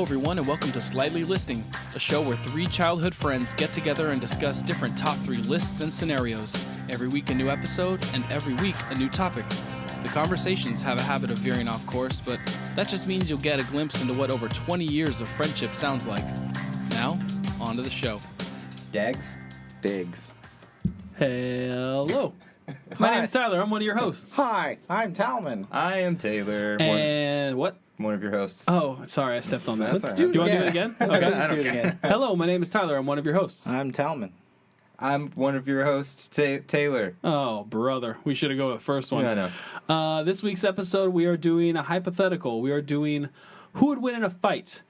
Hello, everyone, and welcome to Slightly Listing, a show where three childhood friends get together and discuss different top 3 lists and scenarios. Every week, a new episode, and every week, a new topic. The conversations have a habit of veering off course, but that just means you'll get a glimpse into what over 20 years of friendship sounds like. Now, on to the show. Dags? Diggs. Hello. My name is Tyler. I'm one of your hosts. Hi, I'm Talman. I am Taylor. And what? One of your hosts. Oh, sorry, I stepped on that. That's Let's all do right. you want to do it again? Okay, Let's do it again. Hello, my name is Tyler. I'm one of your hosts. I'm Talman. I'm one of your hosts, Taylor. Oh, brother. We should have go with the first one. Yeah, I know. This week's episode, we are doing a hypothetical. We are doing who would win in a fight.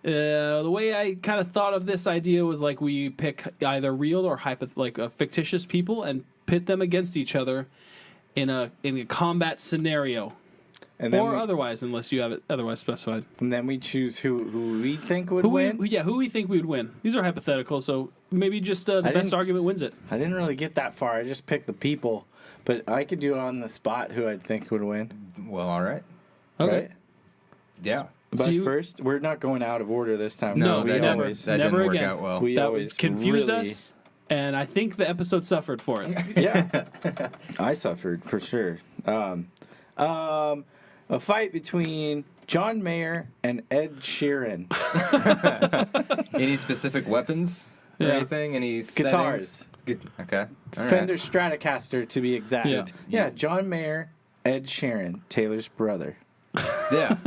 The way I kind of thought of this idea was like we pick either real or fictitious people and pit them against each other in a combat scenario. And then Or otherwise, unless you have it otherwise specified. And then we choose who we think would win. Who we think we would win. These are hypothetical, so maybe just the best argument wins it. I didn't really get that far. I just picked the people. But I could do on the spot who I think would win. Well, all right. Okay. Right? Yeah. But So first, we're not going out of order this time. No, We that never. always- That Never didn't work again. out well. We That always confused really- us, and I think the episode suffered for it. Yeah. I suffered, for sure. A fight between John Mayer and Ed Sheeran. Any specific weapons or Yeah. anything? Any Guitars. settings? Okay. All right. Fender Stratocaster, to be exact. Yeah. Yeah, John Mayer, Ed Sheeran, Taylor's brother. Yeah.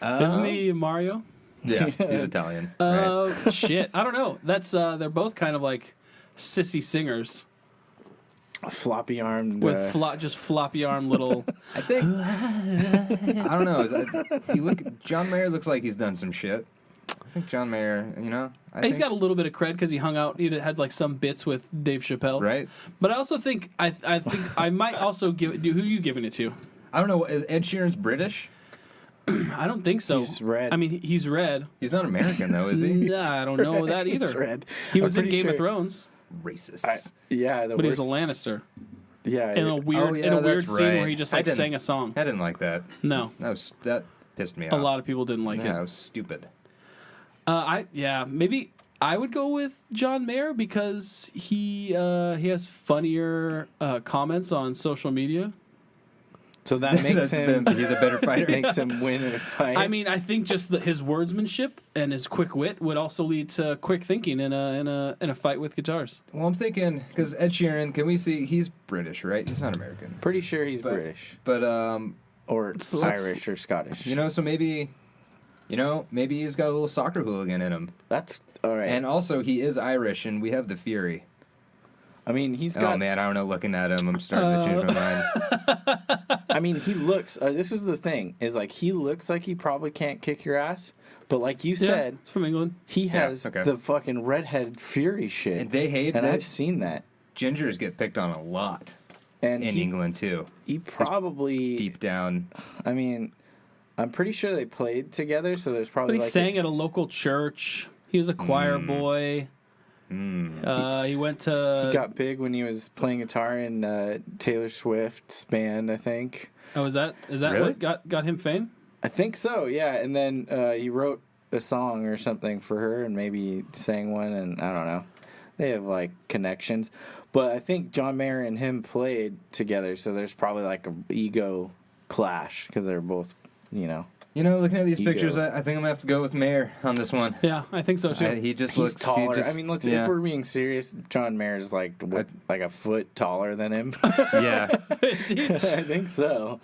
Isn't he Mario? Yeah. He's Italian. Right. Shit. I don't know. That's they're both kind of like sissy singers Floppy armed. with just floppy arm little. I think. I don't know. John Mayer looks like he's done some shit. I think John Mayer, He's got a little bit of cred because he hung out. He had like some bits with Dave Chappelle. Right? But I also think I think I might also give it. Who are you giving it to? I don't know. Is Ed Sheeran's British? I don't think so. He's red. I mean, he's red. He's not American, though, is he? Nah, I don't know that either. He's red. He I'm was in pretty Game of sure- Thrones, Racists. Yeah, but he was a Lannister Yeah. in a weird that's scene where right. he just I like didn't- sang a song. I didn't like that. No, That pissed me off. a lot of people didn't like Yeah, it. it was stupid. Maybe I would go with John Mayer because he has funnier comments on social media. So that makes him He's a better fighter. makes him win in a fight. I mean, I think just his wordsmanship and his quick wit would also lead to quick thinking in a fight with guitars. Well, I'm thinking because Ed Sheeran, can we see he's British, right? He's not American, pretty sure he's But- British but or So let's- Irish or Scottish. so maybe, maybe he's got a little soccer hooligan in him, That's all right. and also he is Irish, and we have the Fury. I mean, he's got. Oh man, I don't know. Looking at him, I'm starting to change my mind. I mean, he looks. This is the thing: is like he looks like he probably can't kick your ass, but like you said, It's from England. he has okay. the fucking redhead fury shit. And they hate and that. I've seen that. Gingers get picked on a lot And in England too. he probably. Deep down, I mean, I'm pretty sure they played together, so there's But probably he like. sang at a local church. He was a choir boy. He went to. He got big when he was playing guitar in Taylor Swift's band, I think. Oh, is that Really? what got him fame? I think so, yeah. And then he wrote a song or something for her and maybe sang one, and I don't know. They have, like, connections. But I think John Mayer and him played together, so there's probably, like, an ego clash because they're both, looking at these Ego. pictures, I think I'm gonna have to go with Mayer on this one. Yeah, I think so too. He just He's looks taller. He just, I mean, if yeah. we're being serious, John Mayer's, like a foot taller than him. Yeah. I think so.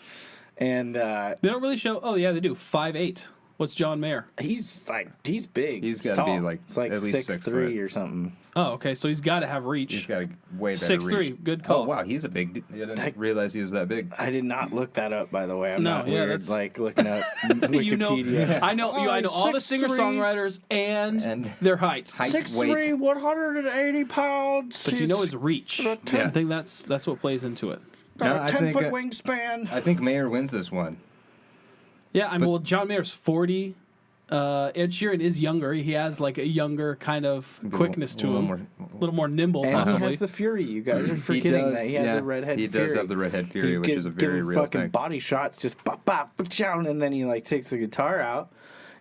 And They don't really show. Oh yeah, they do. 5'8". What's John Mayer? he's big. He's He's gotta be, tall. like, it's like at least 6'3" 6'3" or something. Oh, okay. So he's got to have reach. He's got a way better 6'3". reach. Good call. Oh wow, he's a big. I didn't realize he was that big. I did not look that up, by the way. I'm No, not yeah, weird, that's- like looking up Wikipedia. You know, I know. I know all the 6'3". singer-songwriters and And their height. height, 6'3", weight. 180 pounds. But you know his reach. Yeah. I think that's what plays into it. No, got I a 10 think, foot wingspan. I think Mayer wins this one. Yeah, I mean, well, John Mayer's 40. Ed Sheeran is younger. He has like a younger kind of quickness to him, a little more nimble, And possibly. he has the fury. You guys are forgetting that he has the redhead He fury. does have the redhead fury, He which give- is a give very him real fucking thing. body shots, just bop bop, chow, and then he like takes the guitar out,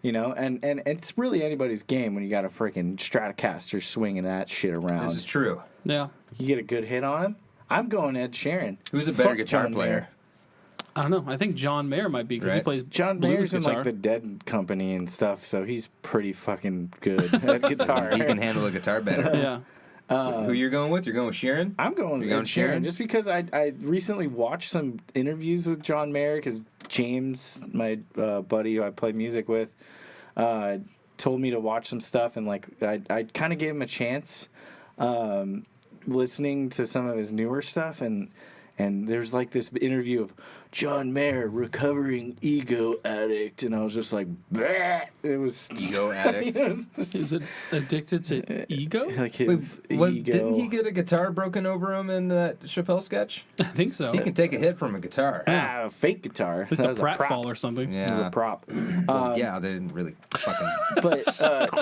You know, and it's really anybody's game when you got a freaking Stratocaster swinging that shit around. This is true. Yeah. You get a good hit on him. I'm going Ed Sheeran. Who's a better Fuck guitar John player? Mayer. I don't know. I think John Mayer might be because he Right. plays John blues Mayer's in guitar. like the Dead Company and stuff, so he's pretty fucking good at guitar. He can handle a guitar better. Yeah. Who you're going with? You're going with Sharon? I'm going You're with going Ed Sheeran Sheeran? just because I recently watched some interviews with John Mayer because James, my buddy who I play music with, told me to watch some stuff, and like I kind of gave him a chance listening to some of his newer stuff, and there's like this interview of John Mayer, recovering ego addict, and I was just like, bleh. It was Ego addict. it was just Is it addicted to ego? like his Wait, ego. didn't he get a guitar broken over him in that Chappelle sketch? I think so. He can take a hit from a guitar. a fake guitar? Just That a was pratfall or something. It was Yeah. a prop. Well, yeah, they didn't really fucking But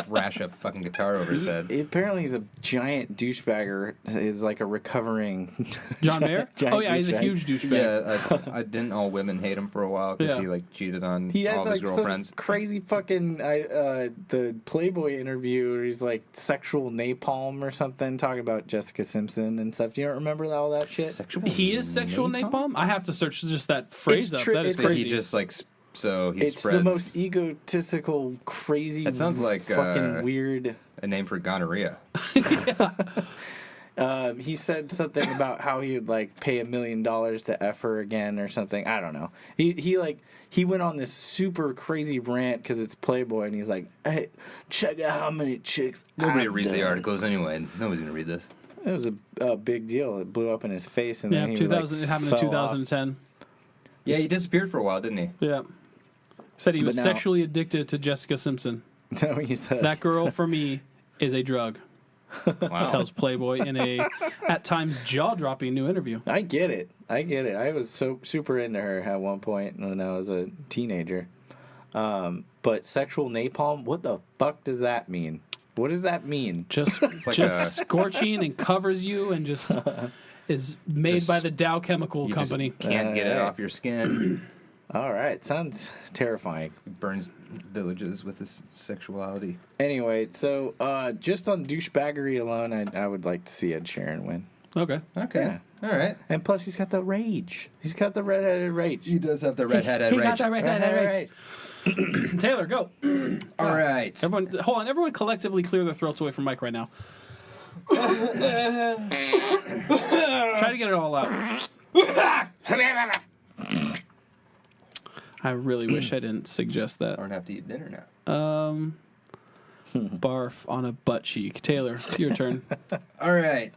crash a fucking guitar over his head. apparently he's a giant douchebagger. Is like a recovering John Mayer? giant Oh, yeah, he's a douchebag. huge douchebag. Yeah, I didn't all women hate him for a while because Yeah. he like cheated on He had all of his like girlfriends. some crazy fucking the Playboy interview where he's like sexual napalm or something, talking about Jessica Simpson and stuff. Do you don't remember all that shit? Sexual He is sexual napalm? I have to search just that phrase up. That is it's So crazy. he just like so he It's spreads the most egotistical, crazy. That sounds like, fucking weird. a name for gonorrhea. He said something about how he would like pay $1 million to F her again or something. I don't know. He went on this super crazy rant because it's Playboy, and he's like, "Hey, check out how many chicks." Nobody I've reads the done." articles anyway. Nobody's gonna read this. It was a big deal. It blew up in his face, and yeah, then he 2000, like, it happened in fell off. 2010. Yeah, he disappeared for a while, didn't he? Yeah. Said he But was now- sexually addicted to Jessica Simpson. No, he said That girl, for me, is a drug, Wow. tells Playboy in a, at times, jaw-dropping new interview. I get it. I was so super into her at one point when I was a teenager. But sexual napalm, what the fuck does that mean? What does that mean? Just, like just scorching and covers you and just is made Just- by the Dow Chemical You Company. just can't get it off your skin. All right, sounds terrifying. He burns villages with his sexuality. Anyway, so just on douchebaggery alone, I would like to see Ed Sheeran win. Okay. Okay. Yeah. All right. And plus, he's got the rage. He's got the redheaded rage. He does have the redheaded He got rage. that redheaded rage. Taylor, go. All right. Everyone, hold on. Everyone collectively clear their throats away from Mike right now. Try to get it all out. I really wish I didn't suggest I that. don't have to eat dinner now. Barf on a butt cheek. Taylor, your turn. All right.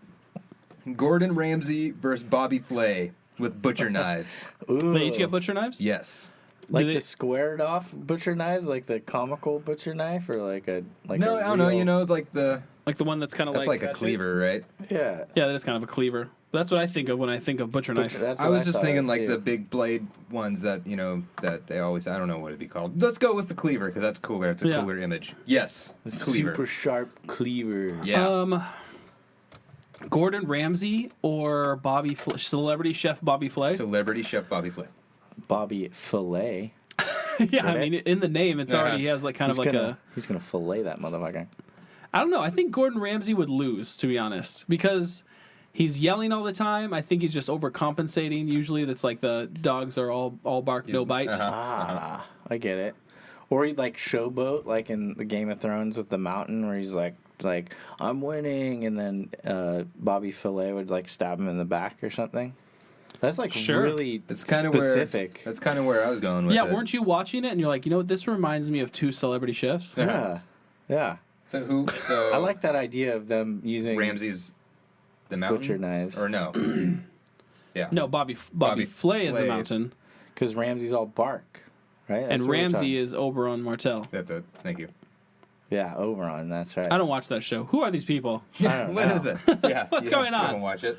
Gordon Ramsay versus Bobby Flay with butcher knives. Ooh. They each get butcher knives? Yes. Like Do they- the squared off butcher knives, like the comical butcher knife, or like a like. No, I I don't know. You know, like Like the one that's kind of that's like a cleaver, right? Yeah. Yeah, that is kind of a cleaver. That's what I think of when I think of butcher knife. That's I what was just thought thinking of, like too. the big blade ones that that they always. I don't know what it'd be called. Let's go with the cleaver because that's cooler. It's a Yeah. cooler image. Yes, The cleaver. super sharp cleaver. Yeah. Gordon Ramsay or Celebrity Chef Bobby Flay? Celebrity chef Bobby Flay. Bobby Fillet. Yeah, I Right? mean, in the name, it's Yeah. already, he has like kind of like He's gonna fillet that motherfucker. I don't know. I think Gordon Ramsay would lose, to be honest, because he's yelling all the time. I think he's just overcompensating. Usually, that's like the dogs are all bark, no bite. Ah, I get it. Or he'd like showboat, like in the Game of Thrones with the mountain, where he's like I'm winning, and then Bobby Fillet would like stab him in the back or something. That's like Sure. really That's kind of specific. That's kind of where I was going with Yeah, it. weren't you watching it and you're like, you know what? This reminds me of two celebrity chefs. Yeah, yeah. So who? So I like that idea of them using Ramsay's the mountain butcher knives. or no? Yeah. No, Bobby Bobby Flay is the Flay. mountain, because Ramsay's all bark, right? That's and what we're Ramsay talking- is Oberon Martell. That's it. Thank you. yeah, Oberon. That's right. I don't watch that show. Who are these people? I don't What know. is it? Yeah. What's you going don't- on? You don't watch it.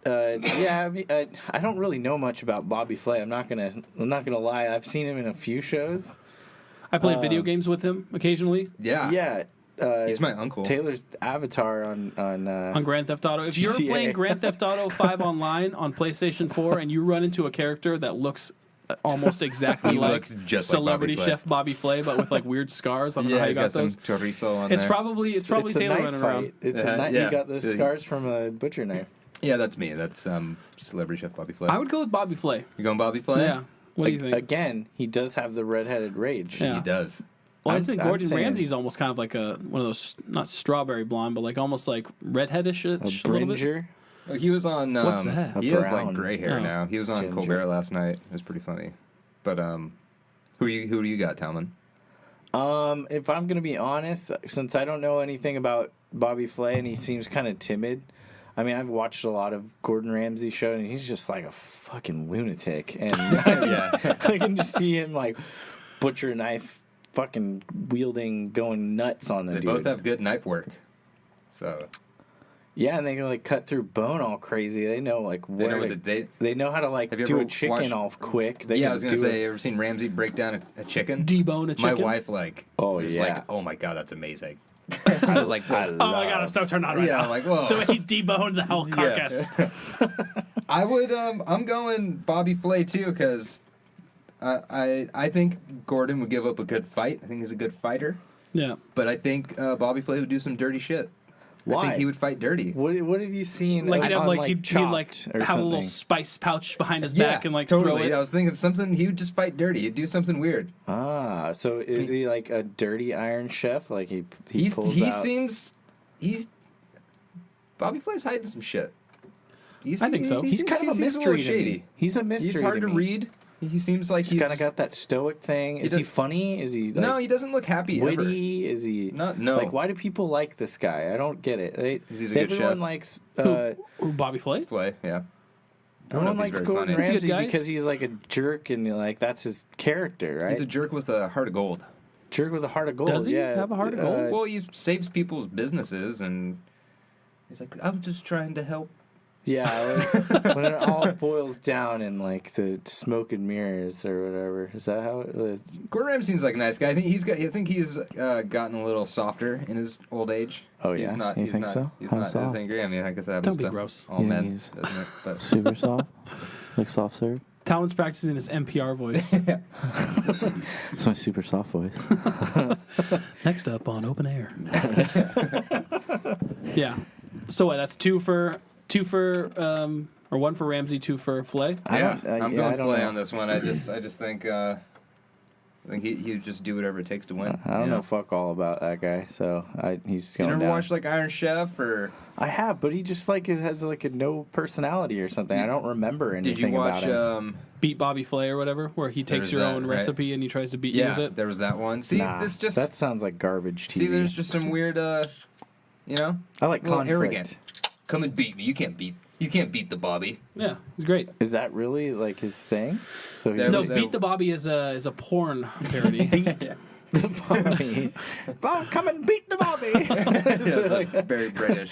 Yeah, I mean, I don't really know much about Bobby Flay. I'm not gonna lie. I've seen him in a few shows. I play video games with him occasionally Yeah. Yeah, He's my uncle. Taylor's avatar on on Grand Theft Auto. If you're GTA. playing Grand Theft Auto 5 online on PlayStation 4 and you run into a character that looks almost exactly He like looks just like celebrity Bobby Flay. chef Bobby Flay, but with like weird scars. I don't know Yeah, how you he's got got those. some chorizo on It's there. probably It's Taylor a knife running fight. around. It's a Yeah, knife. yeah. You got the scars from a butcher knife. Yeah, that's me. That's celebrity chef Bobby Flay. I would go with Bobby Flay. You going Bobby Flay? Yeah. What do you think? Again, he does have the redheaded rage. Yeah. He does. Well, I I'm- think I'm Gordon saying- Ramsay's almost kind of like one of those, not strawberry blonde, but like almost like redheadish A a little bit. bringer. Oh, he was on. What's that? He A has like brown. gray hair Oh. now. He was on Ginger. Colbert last night. It was pretty funny. But who do you got, Talman? If I'm gonna be honest, since I don't know anything about Bobby Flay and he seems kind of timid, I mean, I've watched a lot of Gordon Ramsay show and he's just like a fucking lunatic, and Yeah. I can just see him like butcher knife, fucking wielding, going nuts on the They dude. both have good knife work. So Yeah, and they can like cut through bone all crazy. They know like they where know what to, they. they know how to like Have you do ever a chicken watched- all quick. They Yeah, can I was gonna do say, it- you ever seen Ramsay break down a chicken? Debone a chicken. My wife like. Oh, was yeah. Like, oh my god, that's amazing. I was like, I Oh my god, I'm so turned on right yeah, now. like whoa. The way he deboned the whole carcass. I would. I'm going Bobby Flay too because I think Gordon would give up a good fight. I think he's a good fighter, Yeah. but I think Bobby Flay would do some dirty shit. I Why? think he would fight dirty. What have you seen? Like he'd have on, like he'd like Chopped or have a little something? spice pouch behind his back and like totally. throw it. I was thinking something. He would just fight dirty. He'd do something weird. Ah, so is he like a dirty Iron Chef? Like he He pulls out. seems he's Bobby Flay's hiding some shit. I think so. He's kind of a seems mystery. little to me. shady. He's a mystery. He's hard to me. read. He seems like He's kind of got that stoic thing. Is he does- funny? Is he like no, he doesn't look happy ever. witty? Is he No. Like, why do people like this guy? I don't get it. He's a good everyone chef. likes. Who, Bobby Flay? Flay, yeah. I don't know Everyone if he's likes very Gordon funny. Is he a good Ramsay guy? because he's like a jerk and like that's his character, right? He's a jerk with a heart of gold. jerk with a heart of gold. Does he yeah. have a heart of gold? Well, he saves people's businesses, and he's like, I'm just trying to help. Yeah, when it all boils down in like the smoke and mirrors or whatever. Is that how it is? Gordon Ramsay seems like a nice guy. I think he's gotten a little softer in his old age. Oh, yeah? He's not. You He's think not. so? He's How not as soft? angry. I mean, I guess that Don't happens be to gross. all Yeah, men, he's- doesn't it? But Super soft, like soft serve. Talon's practicing his NPR voice. It's my super soft voice. Next up on Open Air. Yeah. So what? That's two for or one for Ramsay, two for Flay. I yeah, don't- I'm yeah, I going don't Flay know. on this one. I just think he would just do whatever it takes to win. I don't you know fuck all about that guy, so he's You going never down. watched like Iron Chef or? I have, but he just like has like a no personality or something. I don't remember anything Did you watch? about him. Beat Bobby Flay or whatever, where he takes There's your that, own right? recipe and he tries to beat you with Yeah, it. there was that one. See, Nah, this just that sounds like garbage TV. see. There's just some weird, you know, I like a little conflict. arrogant. Come and beat me. You can't beat the Bobby. Yeah, he's great. Is that really like his thing? So he's There No, was Beat the Bobby is a porn parody. beat the Bobby. Bob, come and beat the Bobby. Very British.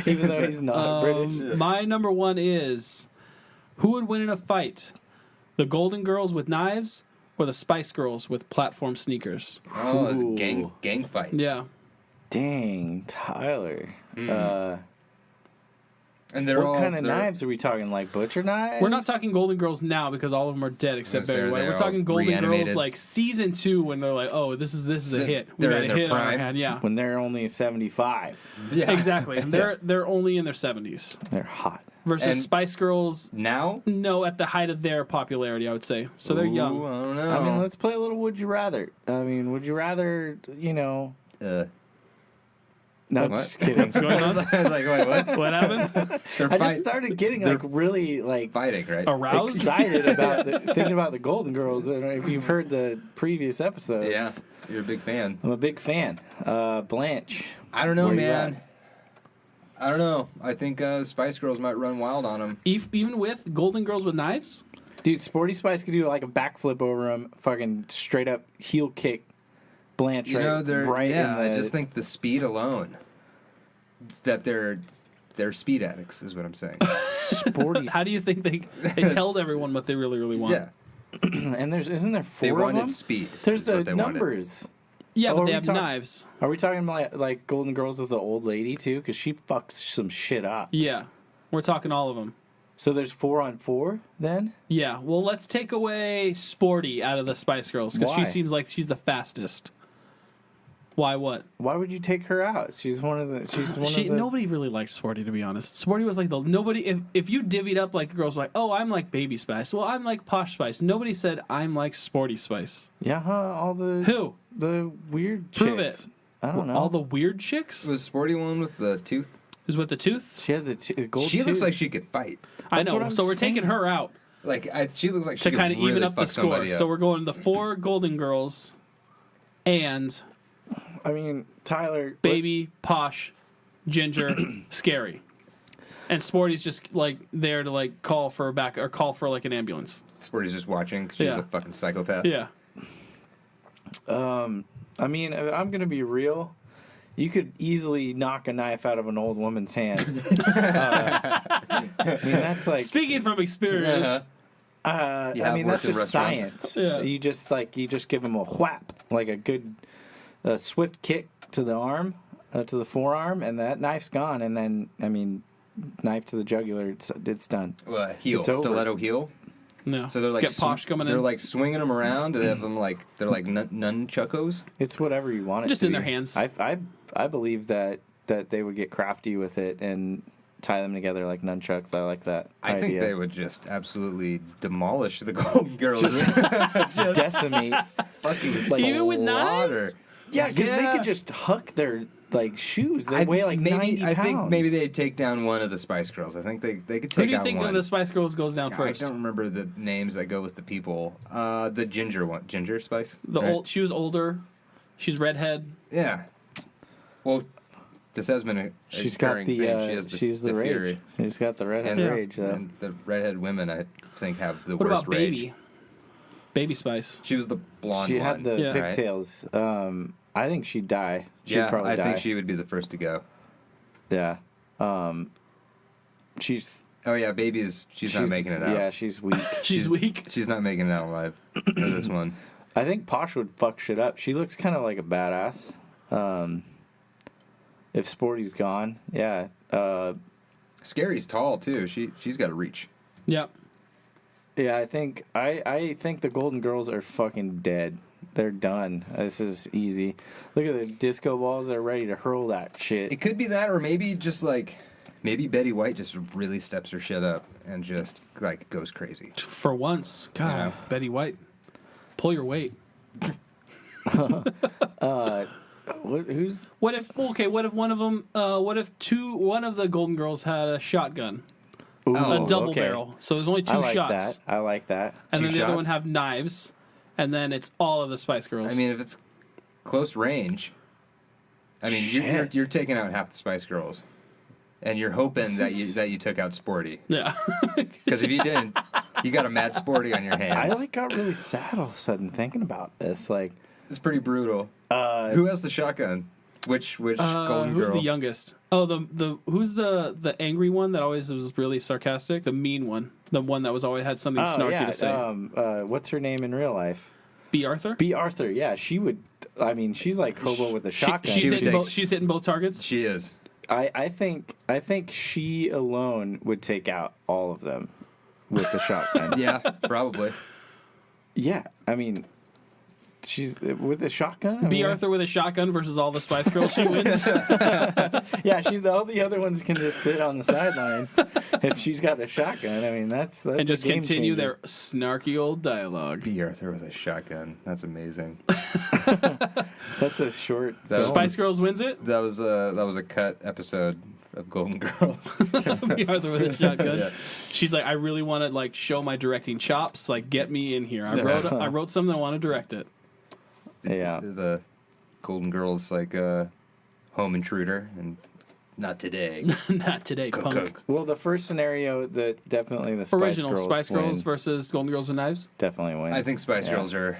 Even though he's not British. My number one is who would win in a fight? The Golden Girls with knives or the Spice Girls with platform sneakers? Oh, it's a Ooh. gang fight. Yeah. Dang, Tyler. And they're all What kind of they're- knives are we talking? Like butcher knives? We're not talking Golden Girls now because all of them are dead except Yes, Barry White. they're We're all talking Golden Girls reanimated. like season 2 when they're like, oh, this is a So hit. We they're got in a their hit on our prime? hand. Yeah. when they're only 75. Yeah. Exactly. And they're only in their 70s. They're hot. Versus And- Spice Girls, Now? no, at the height of their popularity, I would say. So they're Ooh, young. I don't know. I mean, let's play a little Would You Rather. I mean, would you rather, No, What? just kidding. What's going on? I was like, wait, what? What happened? They're I just started getting like really like fighting, right? Aroused? excited about thinking about the Golden Girls. And if you've heard the previous episodes, Yeah, you're a big fan. I'm a big fan. Blanche. I don't know, Where you man. at? I don't know. I think Spice Girls might run wild on them. Even with Golden Girls with knives? Dude, Sporty Spice could do like a backflip over him, fucking straight up heel kick Blanche You know, they're right in the... I just think the speed alone. It's that they're speed addicts, is what I'm saying. Sporty. How do you think they tell everyone what they really, really want? Yeah, And isn't there they four of them? wanted speed. There's is the what they wanted. numbers. Yeah, Oh, but are they we have talk- knives. Are we talking like Golden Girls with the old lady too? Because she fucks some shit up. Yeah. We're talking all of them. So there's 4-on-4 then? Yeah. Well, let's take away Sporty out of the Spice Girls because she Why? seems like she's the fastest. Why? What? Why would you take her out? She's one of the. Nobody really liked Sporty, to be honest. Sporty was like the nobody. If you divvied up like the girls were like, oh, I'm like Baby Spice. Well, I'm like Posh Spice. Nobody said I'm like Sporty Spice. Yeah, huh? All the Who? The weird Prove chicks. it. I don't know. All the weird chicks Was Sporty one with the tooth? is with the tooth. She had the gold. She looks tooth. like she could fight. I That's know. what I'm So we're saying. taking her out Like she looks like she to could kind of really even up the fuck score. somebody up. So we're going the 4 Golden Girls, and I mean, Tyler. Baby, Posh, Ginger, Scary, and Sporty's just like there to like call for a back or call for like an ambulance. Sporty's just watching 'cause she's Yeah. a fucking psychopath. Yeah. I mean, I'm gonna be real. You could easily knock a knife out of an old woman's hand. I mean, that's like. Speaking from experience, Yeah, I mean, that's worked in just restaurants. science. Yeah. You just give them a whap, like a good, swift kick to the arm, to the forearm, and that knife's gone. And then, I mean, knife to the jugular, it's done. Heel, It's over. stiletto heel. no. So they're like get Posh coming They're in, like swinging them around. They have them like they're like nunchuckos. It's whatever you want it just to in be. their hands. I believe that they would get crafty with it and tie them together like nunchucks. I like that. I think idea. they would just absolutely demolish the Golden Girls. decimate. fucking Even with slaughter. knives? Yeah, because they Yeah. could just huck their like shoes. They weigh like 90 pounds. I think maybe they'd take down one of the Spice Girls. I think they could Who take do you out think one. of the Spice Girls goes down I first? don't remember the names that go with the people. The ginger one, Ginger Spice. The right? old, she was older. She's redhead. Yeah. Well, this has been a She's got recurring the, thing. She has she's the rage. fury. She's got the redhead And, rage. and the redhead women, I think, have the What worst about rage. Baby? Baby Spice. She was the blonde She one. had the Yeah. pigtails. I think she'd die. She'd yeah, probably I die. think she would be the first to go. Yeah. She's Oh yeah, she's not making it out. Yeah, she's weak. She's weak. She's not making it out alive for this one. I think Posh would fuck shit up. She looks kind of like a badass. If Sporty's gone, yeah. Scary's tall too. She's got to reach. Yep. Yeah, I think the Golden Girls are fucking dead. They're done. This is easy. Look at the disco balls. They're ready to hurl that shit. It could be that, or maybe just like maybe Betty White just really steps her shit up and just like goes crazy. For once, God, Yeah. Betty White, pull your weight. Who's What if one of them? What if one of the Golden Girls had a shotgun, a double okay. barrel? So there's only two I like shots, that. I like that. and Two then the other one shots? have knives, and then it's all of the Spice Girls. I mean, if it's close range, I mean Shit. you're taking out half the Spice Girls, and you're hoping that you took out Sporty. yeah. Because if you didn't, you got a mad Sporty on your I hands. like got really sad all of a sudden thinking about this. Like, It's pretty brutal. Who has the shotgun? Which Golden who's Girl? the youngest? Oh, the who's the angry one that always was really sarcastic? The mean one, the one that was always had something snarky to say. what's her name in real life? B. Arthur. B. Arthur. Yeah, she would. I mean, she's like Hobo with a shotgun. She's would hitting take- both. She's hitting both targets. She is. I think she alone would take out all of them with the shotgun. Yeah, probably. Yeah, I mean, she's with a shotgun. I B. mean, Arthur with a shotgun versus all the Spice Girls. She wins. Yeah, all the other ones can just sit on the sidelines. If she's got the shotgun, I mean, that's And a just game continue changer. their snarky old dialogue. B. Arthur with a shotgun. That's amazing. That's a short. That was- film. Spice Girls wins it. That was a cut episode of Golden Girls. B. Arthur with a shotgun. Yeah. She's like, I really want to like show my directing chops. Like, get me in here. I wrote something. I want to direct it. Yeah. The Golden Girls like home intruder and not today. Not today, punk. Well, the first scenario, that definitely the Spice Original Girls Spice Girls win. versus Golden Girls with Knives. Definitely win. I think Spice Yeah. Girls are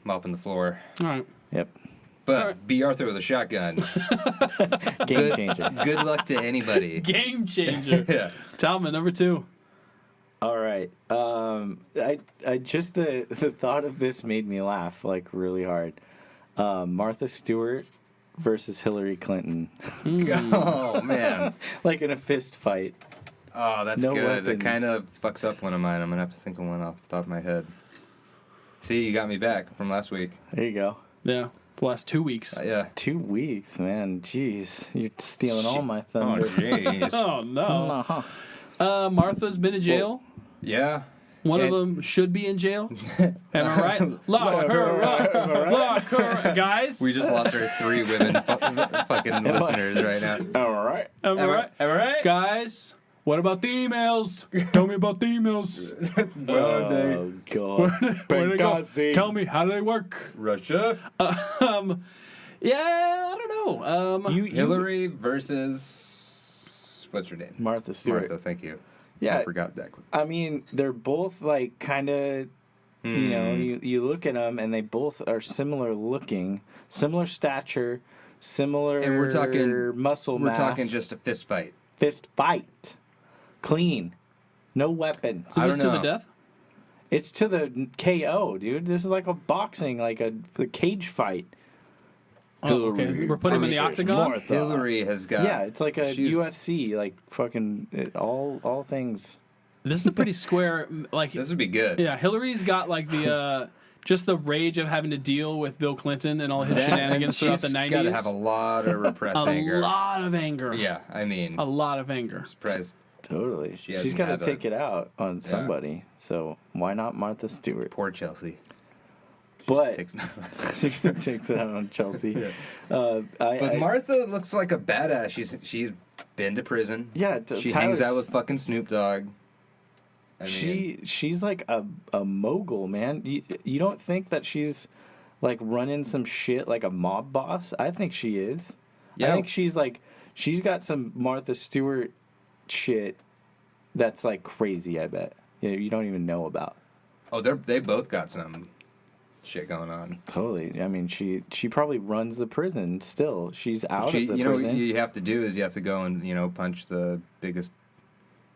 mopping the floor. All right. Yep. But Alright. B. Arthur with a shotgun. Game changer. Good luck to anybody. Game changer. Yeah. Talman, number 2. All right. I just the thought of this made me laugh like really hard. Martha Stewart versus Hillary Clinton, Oh man. like in a fist fight. Oh, that's No good. That weapons. kind of fucks up one of mine. I'm gonna have to think of one off the top of my head. See, you got me back from last week. There you go. Yeah. The last 2 weeks. Yeah. 2 weeks, man. Jeez, you're stealing all my Oh, thunder. jeez. Oh, no. Uh-huh. Martha's been in jail. Yeah. One of And- them should be in jail. Am I right? Lock her up. Lock her. Guys. We just lost our 3 women fucking listeners right now. All right. Am I right? Am I right? Guys, what about the emails? Tell me about the emails. Oh, God. Where'd they go? Benghazi. Tell me, how do they work? Russia. Yeah, I don't know. Hillary versus what's her name? Martha Stewart. Martha. Thank you. Yeah. I forgot that. I mean, they're both like kind of, you know, you look at them and they both are similar looking, similar stature, similar And we're talking muscle mass. We're talking just a fist fight. fist fight. Clean. No weapons. Is I this don't to the know. death? It's to the KO, dude. This is like a boxing, like the cage fight. Oh, okay. We're putting him in the versus octagon? Martha. Hillary has got. Yeah, it's like a she's- UFC, like fucking all things. This is a pretty square, like, This would be good. yeah, Hillary's got, like, the, just the rage of having to deal with Bill Clinton and all his shenanigans throughout the 90s. Got to have a lot of repressed A anger. lot of anger. Yeah, I mean, A lot of anger. surprised. Totally. She She's hasn't got to had a- take it out on somebody. So why not Martha Stewart? Poor Chelsea. But Takes- she takes it out on Chelsea. But Martha looks like a badass. She's been to prison. Yeah, She hangs out with fucking Snoop Dogg. I mean, she's like a mogul, man. You don't think that she's like running some shit like a mob boss? I think she is. Yeah. I think she's got some Martha Stewart shit that's like crazy. I bet you don't even know about. oh, they both got some shit going on. Totally. I mean, she probably runs the prison still. She's out She, of the you know, prison. what you have to do is you have to go and punch the biggest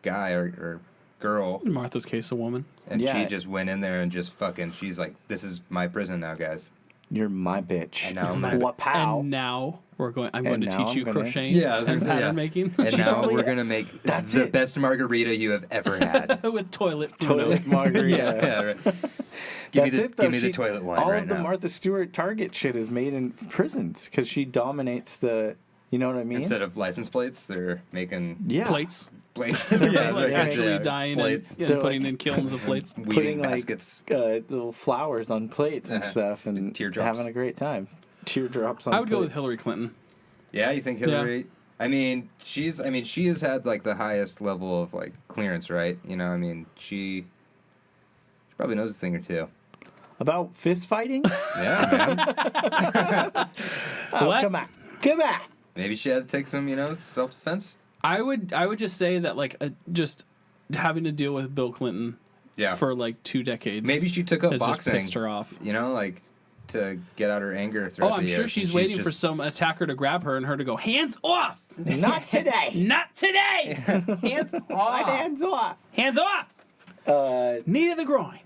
guy or girl, In Martha's case, a woman. and Yeah. she just went in there and just fucking. She's like, "This is my prison now, guys." You're my bitch. And now I'm my- What pow? And now I'm going to now teach I'm you gonna- crocheting Yeah, I was and gonna say, pattern yeah. making And now probably- we're gonna make That's the it. best margarita you have ever had. with toilet Toilet margarita. yeah, right. Give That's me the toilet wine all right of the now. Martha Stewart Target shit is made in prisons because she dominates the. You know what I mean? Instead of license plates, they're making yeah. plates. plates. Like they're actually yeah, dying plates. and They're putting like- in kilns of plates. Weaving Putting like baskets. little flowers on plates and Uh-huh. stuff and And teardrops. having a great time. Teardrops on. I would go plate. with Hillary Clinton. Yeah, you think Hillary? I mean, she has had like the highest level of like clearance, right? You know, I mean, she probably knows a thing or two. About fist fighting. Yeah, man. Oh, What? come on. Maybe she had to take some, self defense. I would just say that like just having to deal with Bill Clinton Yeah. for like 2 decades. Maybe she took up has just boxing. pissed her off. Like to get out her anger throughout Oh, the I'm years. sure and she's waiting for just- some attacker to grab her and her to go, hands off! Not today. Not today! Hands off! Hands off. Hands off! Knee to the groin.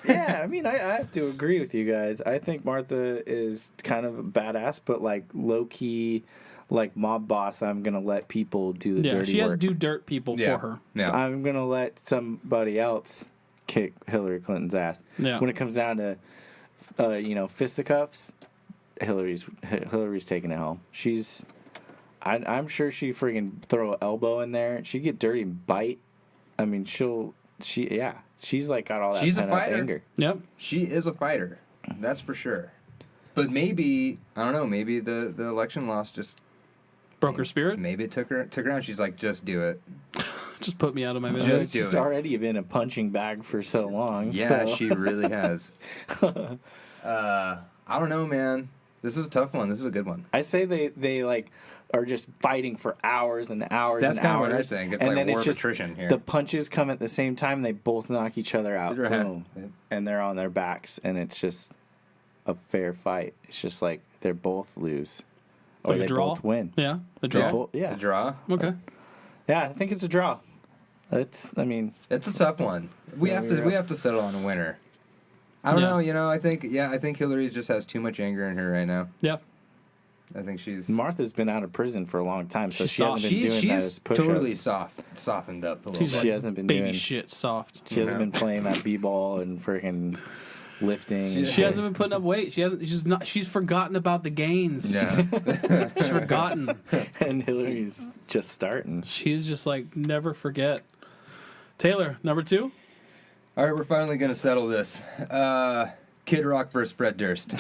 Yeah, I mean, I have to agree with you guys. I think Martha is kind of a badass, but like low key, like mob boss. I'm gonna let people do the Yeah, dirty she has work. to do dirt people Yeah. for her. Yeah. I'm gonna let somebody else kick Hillary Clinton's ass. Yeah. When it comes down to, fisticuffs, Hillary's taking it home. I'm sure she friggin' throw an elbow in there. She get dirty and bite. I mean, she's like got all that She's a pent-up fighter. anger. Yep. She is a fighter. That's for sure. But maybe I don't know. Maybe the election loss just Broke her spirit. maybe it took her out. She's like, just do it. Just put me out of my Just business. do She's it. already been a punching bag for so long. Yeah, so. she really has. I don't know, man. This is a tough one. This is a good one. I say they like are just fighting for hours and hours That's and kinda hours. what I think. It's and like then war it's of just attrition here. The punches come at the same time. They both knock each other out. Right. Boom. And they're on their backs, and it's just a fair fight. It's just like they both lose, or Like a they draw? both win. Yeah. A They draw. both- yeah, The draw. Okay. yeah. I think it's a draw. It's It's a tough one. We Yeah, have to settle on a winner. I don't Yeah. know. I think Hillary just has too much anger in her right now. Yeah. I think she's Martha's been out of prison for a long time, so She's she hasn't been doing that as she's push-ups. totally softened up a little She's bit. She hasn't been baby doing. shit soft. She hasn't been playing that b-ball and freaking lifting. and She shit. hasn't been putting up weight. She's forgotten about the gains. Yeah. She's forgotten. And Hillary's just starting. She's just like, never forget. Taylor, number 2? All right, we're finally gonna settle this. Kid Rock versus Fred Durst.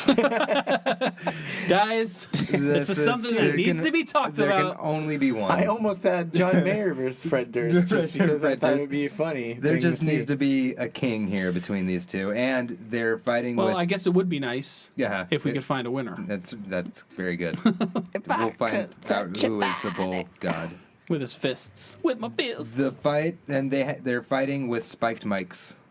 Guys, this is something that needs to be talked there about. can only be one. I almost had John Mayer versus Fred Durst just because I Fred thought it Durst. would be funny. There thing just to needs see. to be a king here between these two, and they're fighting Well, with. I guess it would be nice Yeah, if we could find a winner That's very good. We'll find out who is the bull god. with his fists. With my fists. The fight, and they're fighting with spiked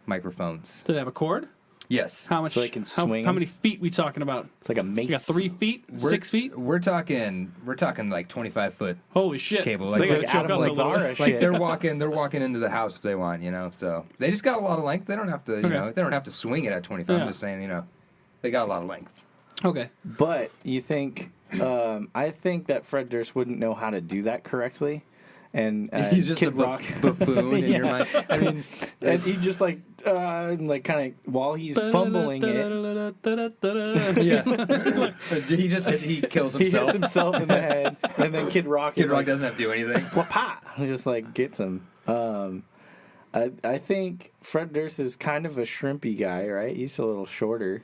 microphones. Do they have a cord? Yes. How much? So they can how swing many feet we talking about? It's like a mace. You got 3 feet? 6 feet? We're talking like 25-foot Holy shit. cable. It's like Gotta choke Adam up a little Lazara bit. shit. Like they're walking into the house if they want, So they just got a lot of length. They don't have to, they don't have to swing it at 25. Yeah. I'm just saying, they got a lot of length. Okay. But you think, I think that Fred Durst wouldn't know how to do that correctly. And He's just Kid a Rock. buffoon in your mind. I mean, And he just like kind of while he's fumbling it, yeah. he kills he hits himself. himself in the head, and then Kid Rock Kid is Rock like, doesn't have to do anything. "Wha-pa!" He just like gets him. I think Fred Durst is kind of a shrimpy guy, right? He's a little shorter.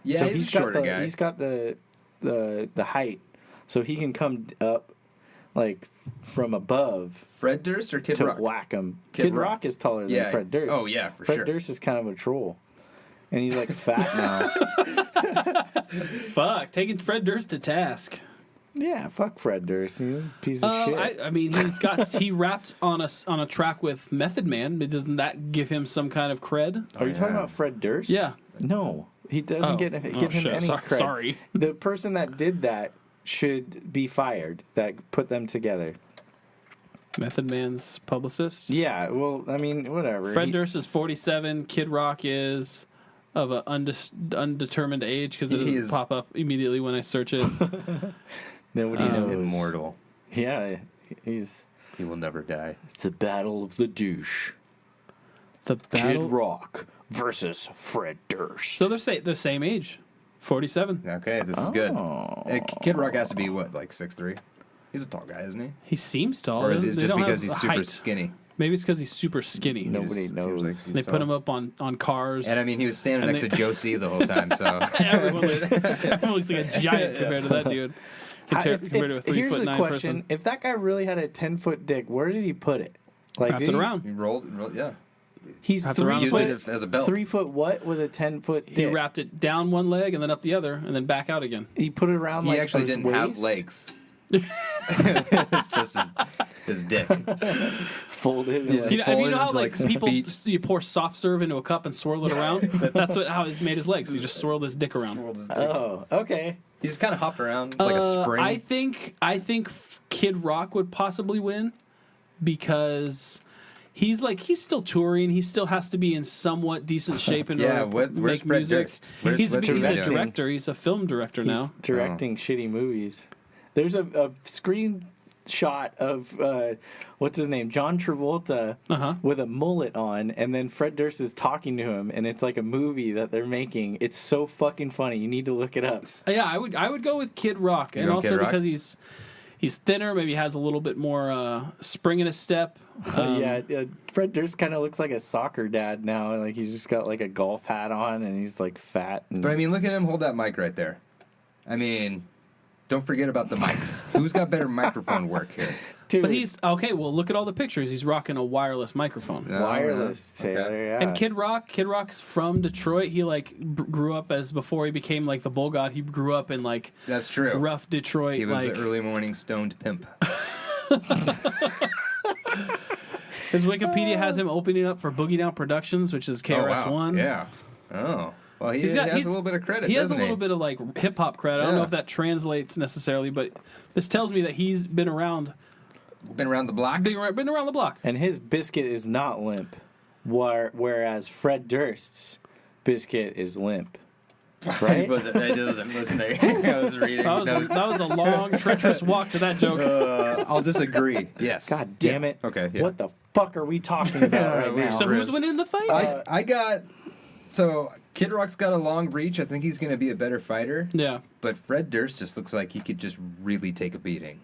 Yeah, So he's a shorter guy. He's got the height, so he can come up like from above Fred Durst or Kid to Rock? whack him. Kid Kid Rock. Rock is taller Yeah. than Fred Durst. Oh yeah, for Fred sure. Durst is kind of a troll, and he's like fat now. Fuck. Taking Fred Durst to task. Yeah, fuck Fred Durst. He's a piece of shit. I mean, he rapped on a track with Method Man. But doesn't that give him some kind of cred? Are you talking yeah. about Fred Durst? Yeah. No, he doesn't give him shit. any cred. Sorry. The person that did that should be fired. That put them together. Method Man's publicist. Yeah. Well, I mean, whatever. Fred Durst is 47. Kid Rock is of an undetermined age because it He doesn't is- pop up immediately when I search it. Nobody He's knows. immortal. Yeah, he's. He will never die. It's the battle of the douche. The battle. Kid Rock versus Fred Durst. So they're the same age, 47. Okay, this is good. Oh. Kid Rock has to be what, like 6'3"? He's a tall guy, isn't he? He seems tall. Or is it They just don't because have he's a super height. skinny? Maybe it's because he's super skinny. Nobody He just seems knows. he's They put tall. him up on cars. And I mean, he was standing And next they- to Joe C the whole time, so. everyone looks like a giant compared to that dude. Compared to a 3'9" Here's a question: person. if that guy really had a 10-foot dick, where did he put it? Like, Wrapped did it he- around. He rolled, yeah. He's Wrapped around 3 Used his it foot. as a belt. 3 foot what with a 10-foot dick? He wrapped it down one leg and then up the other and then back out again. He put it around He like actually his didn't waist, have legs. It's just his dick. folded. Yeah. and You know, Fold you know it how into, like like, some people feet. you pour soft serve into a cup and swirl it around? That's how he's made his legs. He just swirled his dick around. Swirled his dick. Oh, okay. He just kind of hopped around like a spring. I think Kid Rock would possibly win because he's still touring. He still has to be in somewhat decent shape in Yeah, order to where's make Fred music. Durst? He's what's a he doing? director. He's a film director now. He's directing shitty movies. There's a screenshot of what's his name, John Travolta, with a mullet on, and then Fred Durst is talking to him, and it's like a movie that they're making. It's so fucking funny. You need to look it up. Yeah, I would go with Kid Rock, and go also Kid Rock? because he's thinner, maybe has a little bit more spring in his step. Yeah, Fred Durst kind of looks like a soccer dad now. Like he's just got like a golf hat on, and he's like fat. And But I mean, look at him hold that mic right there. I mean, don't forget about the mics. Who's got better microphone work here? Dude, But he's okay. Well, look at all the pictures. He's rocking a wireless microphone. No, wireless, okay. Taylor. Yeah. And Kid Rock's from Detroit. He grew up as before he became like the bull god. He grew up in like That's true. rough Detroit. He was like, the early morning stoned pimp. his Wikipedia has him opening up for Boogie Down Productions, which is KRS-One. Yeah. Oh. Well, he He's got- has he's- a little bit of credit, He has a doesn't little bit of like hip hop credit. I don't know Yeah. if that translates necessarily, but this tells me that he's been around Been around the block? been around the block. And his biscuit is not limp, whereas Fred Durst's biscuit is limp. Right? I wasn't listening. I was reading. That was a long, treacherous walk to that joke. I'll disagree. Yes. God damn it. Okay. Yeah. What the fuck are we talking about right now? So who's winning the fight? I got. So Kid Rock's got a long reach. I think he's going to be a better fighter. Yeah. But Fred Durst just looks like he could just really take a beating.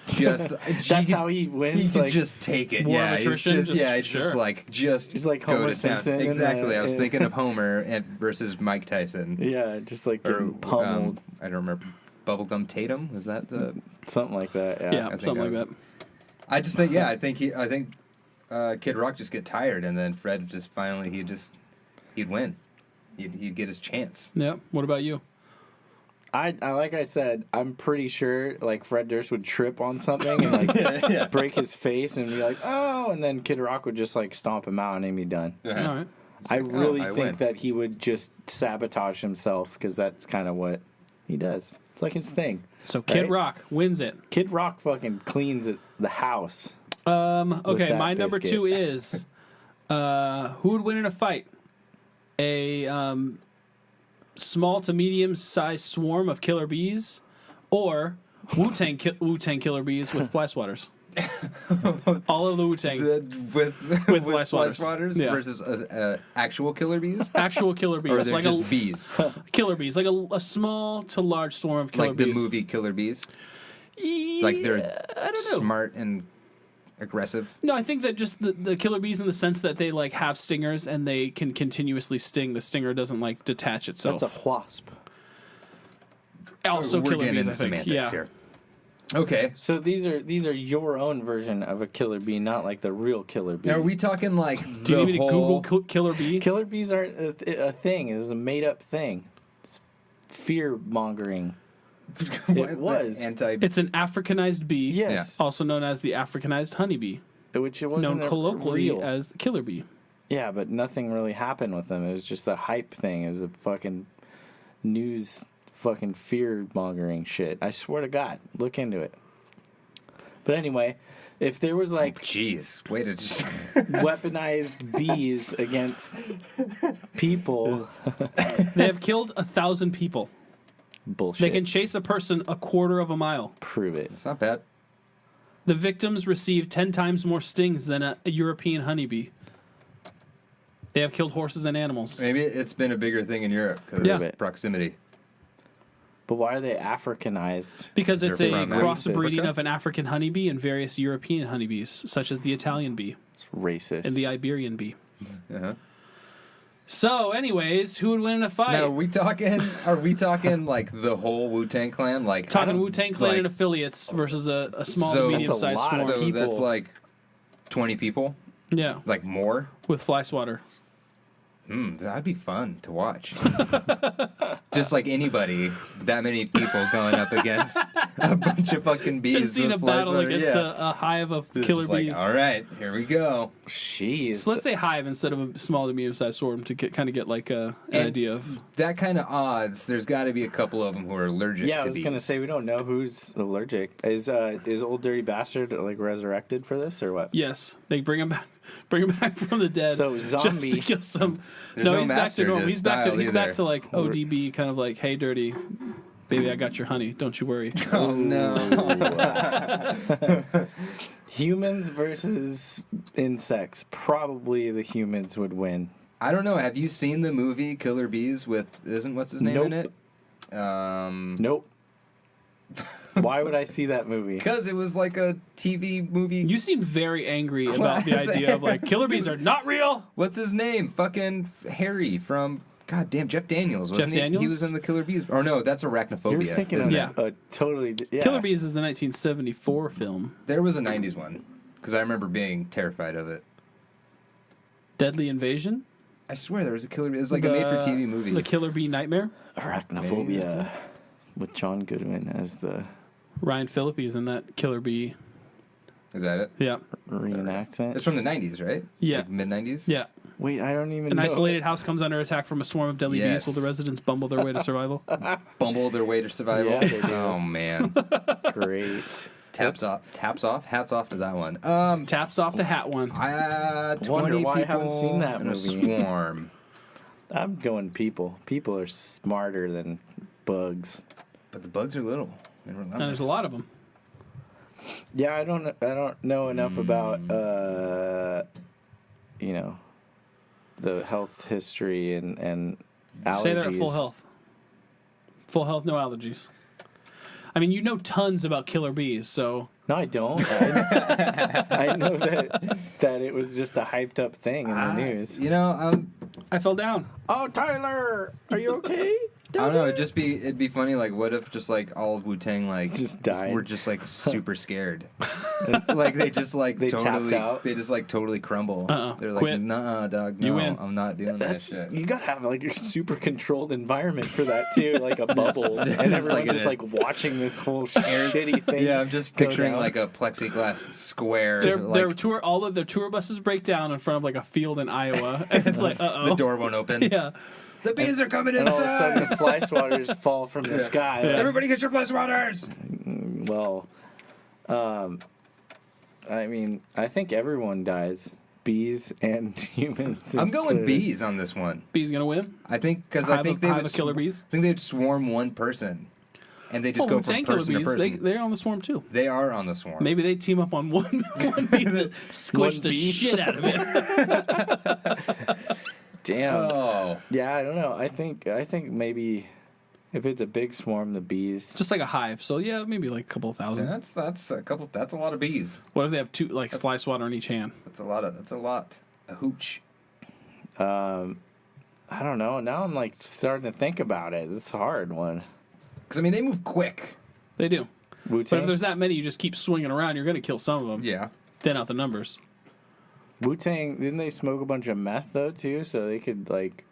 Just That's how he wins. He could Like, just take it. War of Yeah, he's attrition, just just- it's just sure. like He's like go Homer to town. Simpson in Exactly. the- I was thinking of Homer versus Mike Tyson. yeah, just like Or getting pummeled. I don't remember. Bubblegum Tatum, was that the? Something like that. Yeah. Yeah, think something like that that. I just think I think Kid Rock just get tired, and then Fred just finally he'd win. He'd get his chance. Yeah. What about you? I like I said, I'm pretty sure like Fred Durst would trip on something and like break his face and be like, oh, and then Kid Rock would just like stomp him out and he'd be done. All right. I really I think win. that he would just sabotage himself because that's kind of what he does. It's like his thing. So Kid Right? Rock wins it. Kid Rock fucking cleans the house. Okay, that my number biscuit. 2 is who would win in a fight? A small to medium sized swarm of killer bees, or Wu-Tang killer bees with fly swatters. All of the Wu-Tang. With fly swatters. Yeah. Versus actual killer bees, Actual killer or bees. they're Like just bees, killer bees. Like a small to large swarm of killer like bees. the movie Killer Bees. Yeah, Like they're I don't know. smart and aggressive. No, I think that just the killer bees in the sense that they like have stingers and they can continuously sting. The stinger doesn't like detach itself. That's a wasp. Also We're killer getting bees, into I think. semantics Yeah. here. Okay. So these are your own version of a killer bee, not like the real killer bee. Now, are we talking like Do you the need me to whole... Google killer bee? Killer bees aren't a thing. It's a made up thing. It's fear mongering. What, It was. It's an Africanized bee, Yes. also known as the Africanized honeybee, Which it wasn't known colloquially real. as the killer bee. Yeah, but nothing really happened with them. It was just a hype thing. It was a fucking news fucking fear mongering shit. I swear to God. Look into it. But anyway, if there was like Jeez, way to just... weaponized bees against people, They have killed 1,000 people. bullshit. They can chase a person a quarter of a mile. prove it. It's not bad. The victims receive 10 times more stings than a European honeybee. They have killed horses and animals. Maybe it's been a bigger thing in Europe because Yeah. of proximity. But why are they Africanized? Because it's They're a from crossbreeding Africa? of an African honeybee and various European honeybees, such as the Italian bee It's racist. and the Iberian bee. Uh-huh. So, anyways, who would win in a fight? Now, are we talking like the whole Wu-Tang Clan? Like I Talking don't- Wu-Tang Clan like, and affiliates versus a small So- to That's a medium-sized lot of swarm. So people. that's like 20 people, Yeah, like more. with fly swatter. That'd be fun to watch. Just like anybody, that many people going up against a bunch of fucking bees. Just seen with a battle flies. against Yeah. a hive of It's killer just like, bees. all right, here we go. Jeez. So let's say hive instead of a small to medium-sized swarm to kind of get like an And idea of. That kind of odds. There's got to be a couple of them who are allergic Yeah, I to was bees. gonna say we don't know who's allergic. Is Old Dirty Bastard like resurrected for this or what? Yes, they bring him back from the dead. So just zombie- to kill some. There's no, no he's back to master to normal. his He's back to style either. like ODB, kind of like, hey, dirty, baby, I got your honey. Don't you worry. Oh no! Humans versus insects. Probably the humans would win. I don't know. Have you seen the movie Killer Bees with what's his name in Nope. it? Nope. Why would I see that movie? Because it was like a TV movie. You seemed very angry about the idea of like killer bees are not real. What's his name? Fucking Harry from. God damn, Jeff Daniels, wasn't he? Daniels? He was in the Killer Bees. Or no, that's Arachnophobia. You're thinking isn't of it? a totally yeah. Killer Bees is the 1974 film. There was a 90s one. Because I remember being terrified of it. Deadly Invasion. I swear there was a Killer Bee. It was like a made-for-TV movie. The Killer Bee Nightmare. Arachnophobia with John Goodwin as the Ryan Phillippe is in that Killer Bee. Is that it? Yeah. reenactment. It's from the 90s, right? Yeah. Like mid-90s? Yeah. Wait, I don't even An know. isolated house comes under attack from a swarm of deadly Yes. bees. Will the residents bumble their way to survival? Bumble their way to survival. Yeah, they do. Oh, man. Great. Taps off. Hats off to that one. Taps off the hat one. 20 Wonder why I people haven't seen that in a movie. swarm. I'm going people. People are smarter than bugs. But the bugs are little and relentless. And there's a lot of them. Yeah, I don't know enough about the health history and allergies. Say they're at full health. Full health, no allergies. I mean, you know tons about killer bees, so... No, I don't. I know that it was just a hyped up thing in the news. You know, I fell down. Oh, Tyler, are you okay? I don't know. It'd be funny. Like, what if just like all of Wu-Tang like Just died. were just like super scared, like they just like They totally tapped out? they just like totally crumble. They're like, Quit. nah, dog, You no, win. I'm not doing that shit. You gotta have like a super controlled environment for that too, like a bubble, and everyone's like just a- like watching this whole shitty thing. Yeah, I'm just go picturing down. like a plexiglass square. All of their tour buses break down in front of like a field in Iowa, and it's like, the door won't open. Yeah. The bees are coming and all of a sudden inside. the fly swatters fall from the sky. Yeah. Everybody get your fly swatters. Well, I mean, I think everyone dies. Bees and humans. I'm going included. bees on this one. Bees gonna win? I think because Hive I think of- they hive would of killer bees? I think they'd swarm one person, and they just go from Wu-Tang killer person to bees, person. they're on the swarm too. They are on the swarm. Maybe they team up on one bee, just squish One the bee? shit out of it. Damn. Oh, Yeah, I don't know. I think maybe if it's a big swarm, the bees. Just like a hive. So yeah, maybe like a couple of thousand. that's a couple. That's a lot of bees. What if they have two, like fly swatter in each hand? That's a lot. A hooch. I don't know. Now I'm like starting to think about it. It's a hard one. Because I mean, they move quick. They do. But Wu-Tang. if there's that many, you just keep swinging around, you're gonna kill some of them. Yeah. Thin out the numbers. Wu-Tang, didn't they smoke a bunch of meth though too? So they could like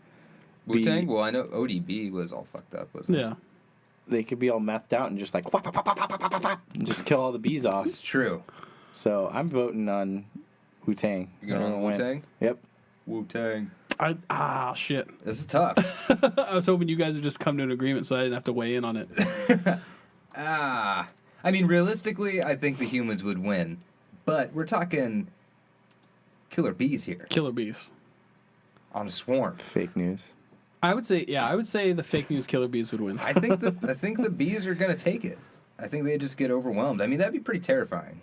Wu-Tang. Well, I know ODB was all fucked up. Wasn't it? Yeah. they could be all methed out and just like whap, whap, whap, whap, whap, whap, whap, and just kill all the bees off. It's true. So I'm voting on Wu-Tang. You going on Wu-Tang? Yep. Wu-Tang. Shit. This is tough. I was hoping you guys would just come to an agreement so I didn't have to weigh in on it. I mean, realistically, I think the humans would win, but we're talking killer bees here Killer bees. on a swarm. Fake news. I would say the fake news killer bees would win. I think the bees are gonna take it. I think they just get overwhelmed. I mean, that'd be pretty terrifying.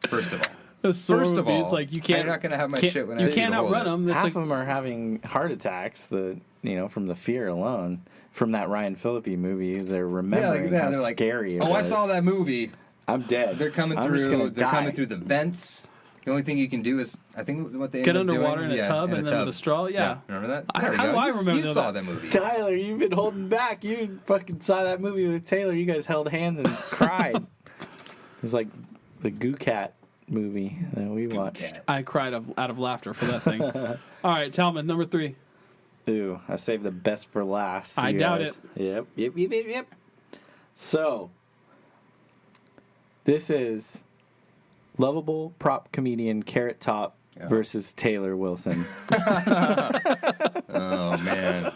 First of all. A swarm First of bees, all, like you can't. I'm not gonna have my can't- shit when I you need can't to hold outrun it. them. It's Half like of them are having heart attacks. From the fear alone. From that Ryan Phillippe movie, they're remembering how they're like, scary it oh, was. I saw that movie. I'm dead. They're coming I'm just through. gonna They're die. coming through the vents. The only thing you can do is, I think, what they get end up underwater doing, in a tub and then with a straw. Yeah. Remember that? How There we do go. I You- remember You saw that? that movie. Tyler, you've been holding back. You fucking saw that movie with Taylor. You guys held hands and cried. It was like the Goo Cat movie that we watched. Cat. I cried out of laughter for that thing. All right, Talman, number 3. Ooh, I saved the best for last. I you doubt guys. Yep. So, this is lovable prop comedian Carrot Top versus Taylor Wilson. Oh man.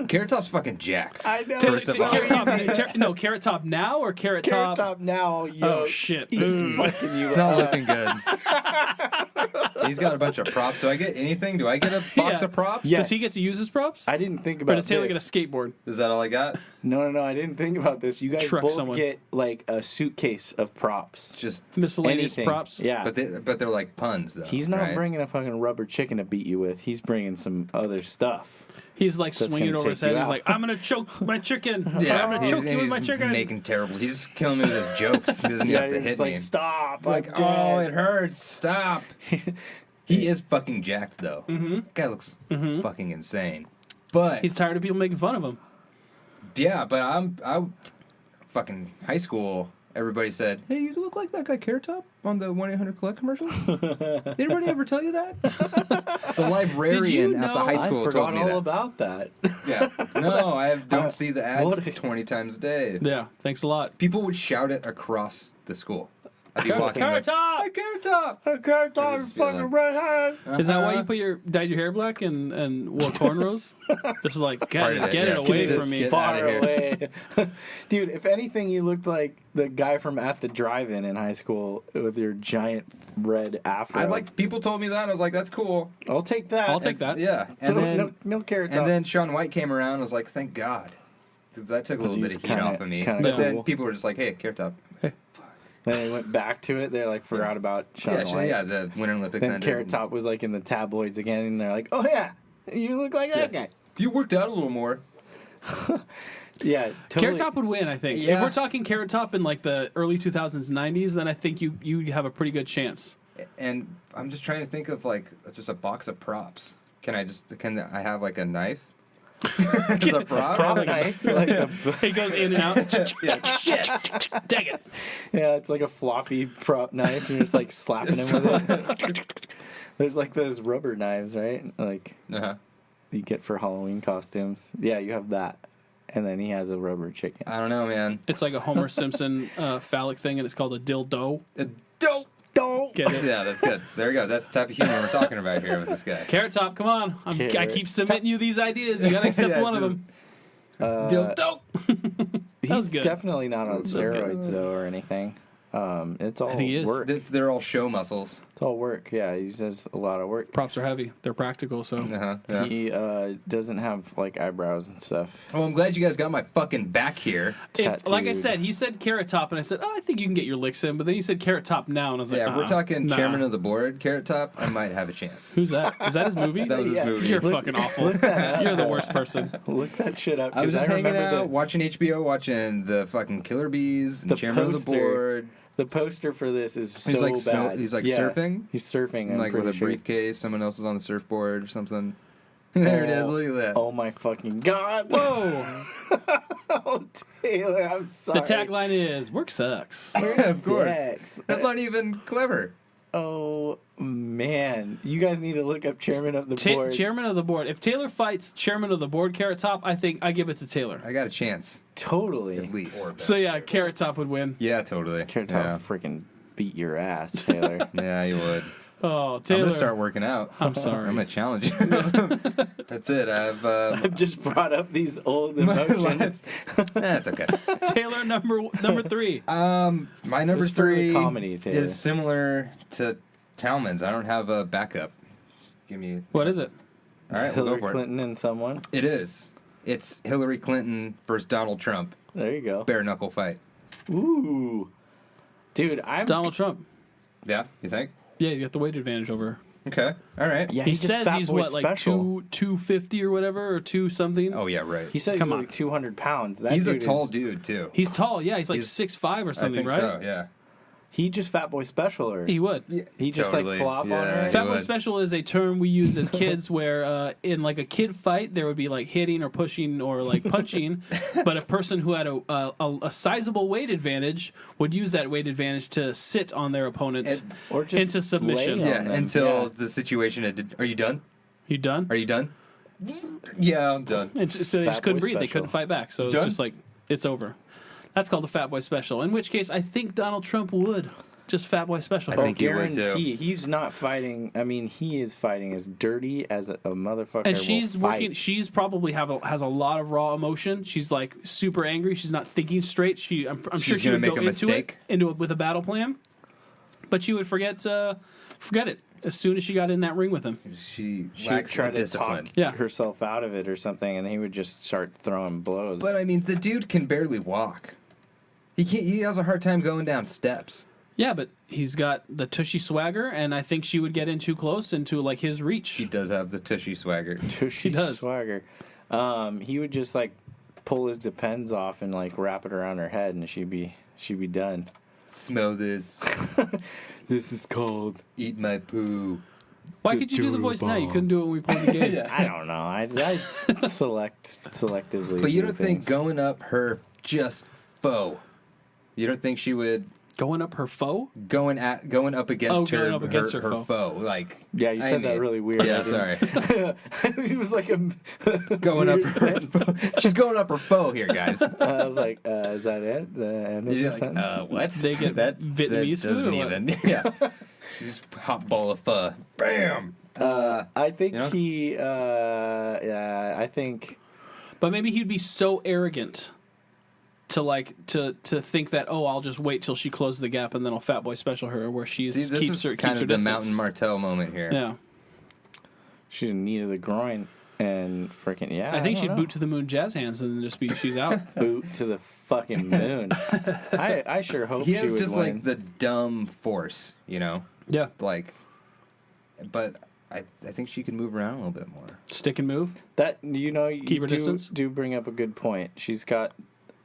Carrot Top's fucking jacked. I know. First of all. Carrot Top now or Carrot Carrot Top? Top now. Yo, Oh shit! He's Ooh. fucking you It's not up. looking good. He's got a bunch of props. Do I get anything? Do I get a box Yeah. of props? Yeah. Does he get to use his props? I didn't think Or about does Taylor this. get a skateboard? Is that all I got? No, I didn't think about this. You guys Truck both someone. get like a suitcase of props. Just, Miscellaneous Anything. props? Yeah. but they're like puns though. He's not right? bringing a fucking rubber chicken to beat you with. He's bringing some other stuff. He's like That's swinging gonna over his take head. you He's out. like, I'm going to choke my chicken. Yeah, I'm going to choke you with my chicken. making terrible. He's just killing me with his jokes. He doesn't Yeah, have to you're hit just like, me. stop. Like, I'm oh, dead." it hurts. Stop. He is fucking jacked though. Mm-hmm. Guy looks fucking insane. But He's tired of people making fun of him. yeah, but I fucking high school. Everybody said, "Hey, you look like that guy Carrot Top on the 1-800-COLLECT commercial." Did anybody ever tell you that? The librarian at the high I school forgot told me all that. about that. Yeah. No, I don't see the ads what- 20 times a day. Yeah, thanks a lot. People would shout it across the school. I'd be walking Carrot like, Top! "Hey, Carrot Top!" Carrot Top is fucking redhead. Is that why you dyed your hair black and wore cornrows? Just like, get it away Just from me. get Far outta here. away. Dude, if anything, you looked like the guy from At the Drive-In in high school with your giant red afro. People told me that. I was like, "That's cool." I'll take that. I'll take that. Yeah, and then no Carrot Top. and then Shaun White came around. I was like, "Thank God." 'Cause that took a little he bit was of heat off of me. kinda But then cool. people were just like, "Hey, Carrot Top." Then they went back to it. They like forgot about Shaun Yeah, White. yeah. The Winter Olympics Then ended. Carrot Top was like in the tabloids again, and they're like, "Oh yeah, you look like that guy." If you worked out a little more. Yeah, totally. Carrot Top would win, I think. If Yeah. we're talking Carrot Top in like the early 2000s, 90s, then I think you have a pretty good chance. And I'm just trying to think of like just a box of props. Can I have like a knife? As a prop? Prop knife. Like a, It goes in and out. Shit. Dang it. yeah, it's like a floppy prop knife. You're just like slapping him with it. There's like those rubber knives, right? Like Uh-huh. you get for Halloween costumes. Yeah, you have that. And then he has a rubber chicken. I don't know, man. It's like a Homer Simpson phallic thing, and it's called a dildo. Dope. Don't. Get it? Yeah, that's good. There we go. That's the type of humor we're talking about here with this guy. Carrot Top, come on. I Carrot keep submitting you these ideas. You gotta accept Yeah, one of them. Dope. That was He's good. definitely not on That was good. steroids though or anything. It's all I think he is. work. They're all show muscles. It's all work. Yeah, he does a lot of work. Props are heavy. They're practical, so. Uh-huh. Yeah. He doesn't have like eyebrows and stuff. Well, I'm glad you guys got my fucking back here. If, like I Tattooed. said, he said Carrot Top, and I said, I think you can get your licks in. But then he said Carrot Top now, and I was like, Yeah, if we're talking nah. chairman of the board, Carrot Top, I might have a chance. Who's that? Is that his movie? That was his Yeah. movie. You're Look- fucking awful. look that up. You're the worst person. Look that shit up. I was 'cause just hanging remember out, watching HBO, watching the fucking Killer Bees, and The chairman of the poster. board. The poster for this is so He's like bad. he's like Yeah, surfing, He's surfing. I'm like with pretty a sure. briefcase. Someone else is on the surfboard or something. There it is. Look at that. Oh my fucking god! Whoa. Oh, Taylor, I'm sorry. The tagline is, work sucks. Yeah, of course. Yes. That's not even clever. Oh man, you guys need to look up chairman of the board. Chairman of the board. If Taylor fights chairman of the board, Carrot Top, I think I give it to Taylor. I got a chance, Totally. at least. So yeah, Carrot Top would win. Yeah, totally. Carrot yeah. Top freaking beat your ass, Taylor. Yeah, you would. Oh, I'm Taylor. gonna start working out. I'm sorry. I'm gonna challenge you. That's it. I've just brought up these old My emotions. That's okay. Taylor number 3. My number It's for the 3 comedy, Taylor. is similar to Talman's. I don't have a backup. Give me. What is it? All right, we'll Hillary go for Clinton and someone. it. It is. It's Hillary Clinton versus Donald Trump. There you go. Bare knuckle fight. Ooh, dude, I'm Donald Trump. Yeah, you think? Yeah, you got the weight advantage over her. Okay. All right. Yeah, He he's just says fat he's boy what, like special. 250 or whatever, or 2 something. Oh yeah, right. He said Come he's on. like 200 pounds. That He's a dude tall is, dude too. He's tall, yeah. He's like He's- 6'5" or I something, think right? so. Yeah. He just fat boy special or He would. he just Totally. like flop Yeah, on her. he Fat boy would. special is a term we use as kids where in like a kid fight there would be like hitting or pushing or like punching, but a person who had a sizable weight advantage would use that weight advantage to sit on their opponents Or just into submission. lay Yeah. on them. Until Yeah. the situation had. Are you done? You done? Are you done? Yeah, I'm done. And so they Fat just couldn't boy breathe. They special. couldn't fight back. So it's done? just like it's over. That's called the fat boy special. In which case, I think Donald Trump would just fat boy special. I think he would, guarantee too. he's not fighting. I mean, he is fighting as dirty as a motherfucker. And will she's fight. working. She's probably has a lot of raw emotion. She's like super angry. She's not thinking straight. I'm sure She's she would gonna make go a into mistake. it with a battle plan, but she would forget it as soon as she got in that ring with him. She She would lacks try the to discipline. talk Yeah. herself out of it or something, and he would just start throwing blows. But I mean, the dude can barely walk. He can't. He has a hard time going down steps. Yeah, but he's got the tushy swagger, and I think she would get in too close into like his reach. He does have the tushy swagger. Tushy does. swagger. He would just like pull his depends off and like wrap it around her head, and she'd be done. Smell this. This is called. Eat my poo. Why could you do the voice now? You couldn't do it when we played the game. I don't know. I selectively. But you do don't think things. going up her just foe. You don't think she would Going up her foe? Going up against her, going up against her foe. Like, Yeah, you said that really weird. Yeah, sorry. It was like a Going up weird her sentence. foe. She's going up her foe here, guys. I was like, is that it? The end of the You're sentence? like, what? They get Vietnamese that food or doesn't what? even. Yeah. She's hot ball of pho. Bam. I think you know? I think. But maybe he'd be so arrogant to think that, oh, I'll just wait till she closes the gap and then I'll fat boy special her where she See, this keeps is her kind keeps of her the distance. Mountain Martell moment here. Yeah. She's in need of the groin and freaking I think she'd don't boot to the moon jazz hands and then just be she's out. know. Boot to the fucking moon. I sure hope He she has would just win. like the dumb force, you know? Yeah. Like, but I think she can move around a little bit more. Stick and move. That you Keep her distance? do bring up a good point. She's got.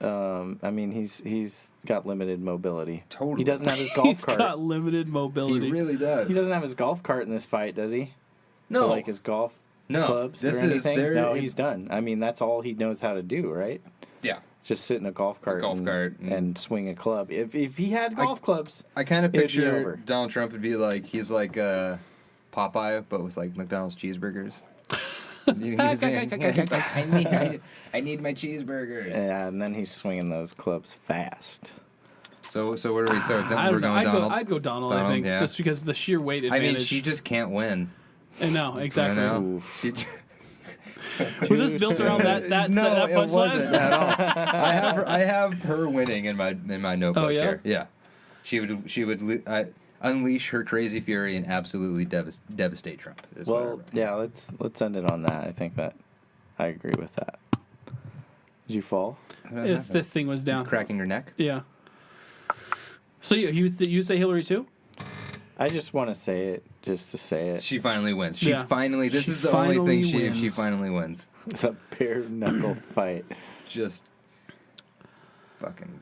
He's got limited mobility. Totally. He doesn't have his golf He's cart. got limited mobility. He really does. He doesn't have his golf cart in this fight, does he? No. For, like his golf clubs This or is anything? there. No, he's done. I mean, that's all he knows how to do, right? Yeah. Just sit in a golf cart, and swing a club. If he had golf clubs, I kind of It'd be picture over. Donald Trump would be like he's like Popeye, but with like McDonald's cheeseburgers. I need my cheeseburgers. yeah, and then he's swinging those clubs fast. So what are we? So I we're don't know. going Donald. I'd go Donald, I Donald, think, yeah. just because the sheer weight I advantage. mean, she just can't win. I know, exactly. I know. Oof. She just, Was this built around that no, that it punchline? wasn't at all. I have her winning in my notebook Oh, yeah? here. Yeah, she would unleash her crazy fury and absolutely devastate Trump. Is what I Well, wrote. yeah, let's end it on that. I think that I agree with that. Did you fall? If this thing was down. Cracking her neck. Yeah. So you say Hillary too? I just want to say it just to say it. She finally wins. She Yeah. finally. This She is the only thing finally she wins. finally wins. It's a bare knuckle fight. Just fucking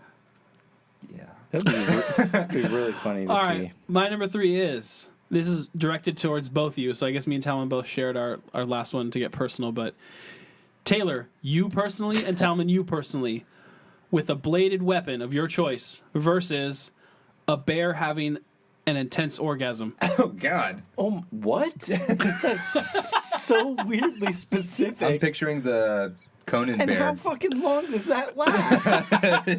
yeah. That'd be really funny to All see. right. My number 3 is this is directed towards both of you. So I guess me and Talman both shared our last one to get personal. But Taylor, you personally, and Talman, you personally, with a bladed weapon of your choice versus a bear having an intense orgasm. Oh God. Oh, what? That's so weirdly specific. I'm picturing the Conan and bear. how fucking long does that last?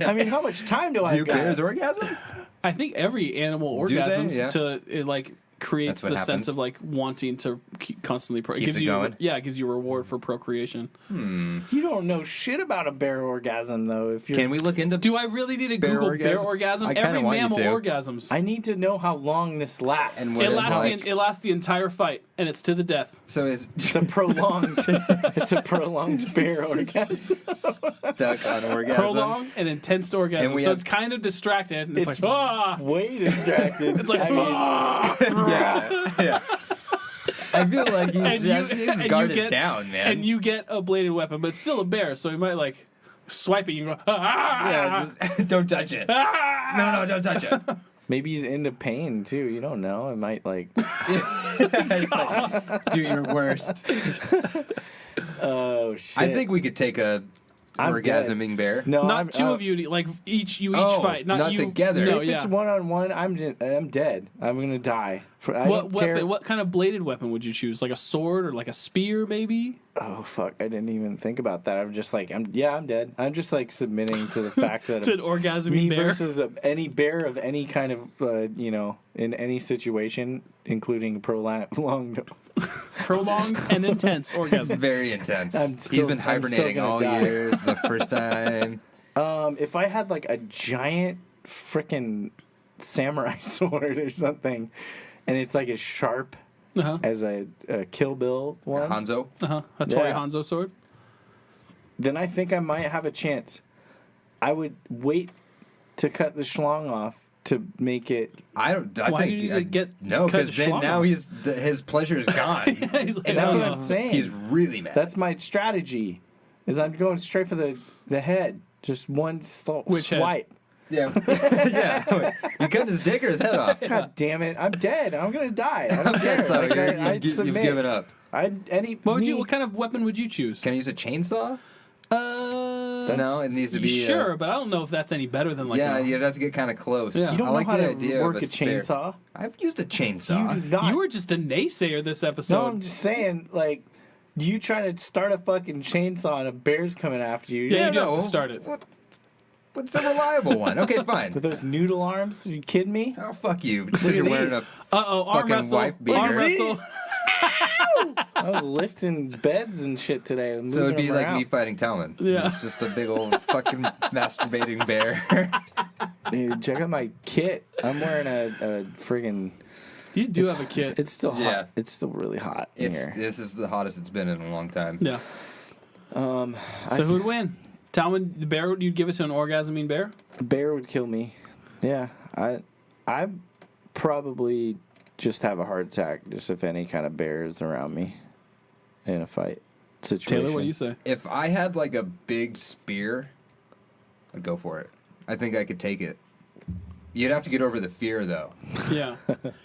I mean, how much time do I Do got? bears orgasm? I think every animal Do they? orgasms Yeah. it like creates That's what the happens. sense of like wanting to constantly Keeps gives it you going? yeah, it gives you a reward for procreation. You don't know shit about a bear orgasm, though. If you're, Can we look into? Do I really need to Bear Google orgasm? bear orgasm? I kinda Every want you mammal to. orgasms. I need to know how long this lasts. And what It is lasts, like- it lasts the entire fight, and it's to the death. So is It's a prolonged. It's a prolonged bear orgasm. stuck on orgasm? Prolonged and intense orgasm. And we So have- it's kind of distracted. And it's It's like, ah! Way distracted. It's like, I mean, ah! Yeah. I feel like And he's you guard get- is down, man. And you get a bladed weapon, but it's still a bear, so he might like swipe it. You go, ah! yeah, just don't touch it. Ah! No, don't touch it. maybe he's into pain too. You don't know. It might like. It's like, do your worst. Oh shit. I think we could take a I'm orgasming bear. no. Not I'm, two of you, like each Oh, fight, not not you together. No, If yeah. it's 1-on-1, I'm dead. I'm gonna die. I What don't care. weapon? What kind of bladed weapon would you choose? Like a sword or like a spear, maybe? Oh fuck! I didn't even think about that. I'm just like, I'm dead. I'm just like submitting to the fact that To an orgasming me bear. versus any bear of any kind of in any situation, including prolonged. Prolonged and intense orgasm. Very intense. I'm He's still- been I'm still hibernating gonna all die. years. The first time. If I had like a giant freaking samurai sword or something, and it's like as sharp Uh-huh. as a Kill Bill one, Hanzo. Uh-huh. A Tori Yeah. Hanzo sword. then I think I might have a chance. I would wait to cut the schlong off to make it. I Why think did you get no, cut because the then schlong now off? his pleasure is gone. He's like, And that's what "Oh, I'm saying. He's really mad. That's my strategy. Is I'm going straight for the head. Just one Which head? swipe. yeah, yeah. You cut his dick or his head off. God damn it! I'm dead. I'm gonna die. I don't care. So Like, you've I'd given submit. up. What What kind of weapon would you choose? Can I use a chainsaw? No, it needs to be sure, but I don't know if that's any better than like. yeah, you'd have to get kind of close. Yeah. You don't I like know how the to idea work of a chainsaw? I've used a chainsaw. You do not. You were just a naysayer this episode. No, I'm just saying, like, you trying to start a fucking chainsaw and a bear's coming after you. Yeah, you do have no. to start it. What's a reliable one? Okay, fine. With those noodle arms? Are you kidding me? Oh, fuck you. Just Look because at you're wearing these. a Arm fucking wrestle. wife beater. Arm wrestle. I was lifting beds and shit today. So it'd be moving like them me around. fighting Talman. Yeah. Just a big old fucking masturbating bear. Dude, check out my kit. I'm wearing a friggin'. You do have a kit. It's still hot. Yeah. It's still really hot in here. This is the hottest it's been in a long time. Yeah. So who'd win? Talman, the bear? You'd give it to an orgasming bear? A bear would kill me. Yeah, I probably just have a heart attack just if any kind of bear is around me in a fight situation. Taylor, what do you say? If I had like a big spear, I'd go for it. I think I could take it. You'd have to get over the fear, though. Yeah.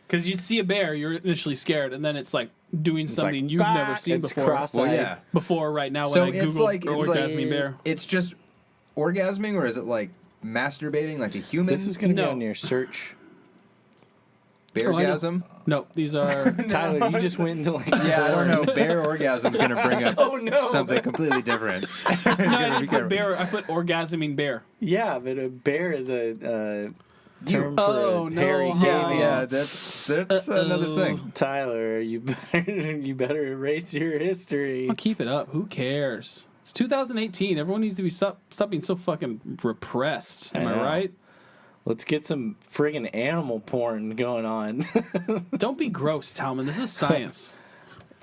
Because you'd see a bear, you're initially scared, and then it's like doing something like, you've never "Ah!" seen It's before. cross-eyed. Well, yeah. Before right now when So I it's Googled like orgasming bear. It's just orgasming, or is it like masturbating like a human? This is going to No. be on your search. beargasm. No, these are. Tyler, you just went into like. Yeah, I don't know. Bear orgasm's gonna bring up Oh, no. something completely different. No, I Be didn't put careful. bear. I put orgasming bear. Yeah, but a bear is a term for Oh, a no, hairy huh? Yeah, game. yeah, that's another thing. Tyler, you better erase your history. I'll keep it up. Who cares? It's 2018. Everyone needs to be stop being so fucking repressed. Am I I know. right? Let's get some friggin' animal porn going on. Don't be gross, Talman. This is science.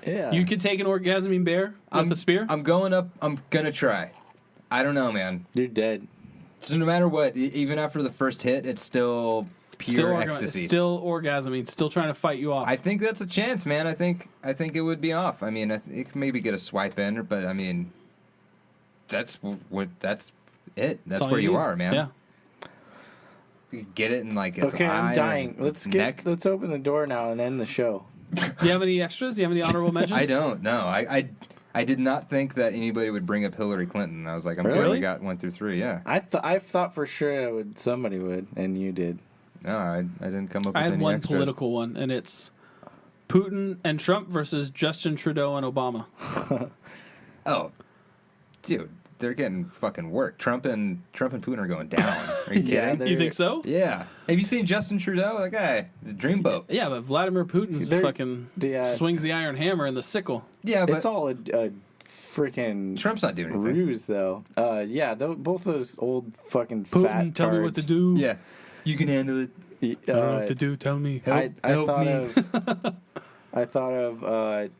Yeah. You could take an orgasming bear with a spear? I'm going up. I'm gonna try. I don't know, man. You're dead. So no matter what, even after the first hit, it's still pure ecstasy. Still orgasming. Still trying to fight you off. I think that's a chance, man. I think it would be off. I mean, it could maybe get a swipe in, but I mean, that's it. That's all where you need. are, man. Yeah. You could get it in like its Okay, eye I'm dying. or Let's its neck. let's open the door now and end the show. Do you have any extras? Do you have any honorable mentions? I don't know. I did not think that anybody would bring up Hillary Clinton. I was like, I'm glad Really? we got 1 through 3. Yeah. I thought for sure somebody would, and you did. No, I didn't come up with I had any one extras. political one, and it's Putin and Trump versus Justin Trudeau and Obama. Oh, dude, they're getting fucking work. Trump and Putin are going down. Are you Yeah, kidding? they're- You think so? Yeah. Have you seen Justin Trudeau? That guy, is a dreamboat. Yeah, but Vladimir Putin's They're- fucking Yeah. swings the iron hammer and the sickle. Yeah, but It's all a freaking Trump's not doing anything. ruse, though. Yeah, both those old fucking Putin, fat tell me what to tards. do. Yeah, you can handle it. I don't know what to do. Tell me. I Help thought me. of I thought of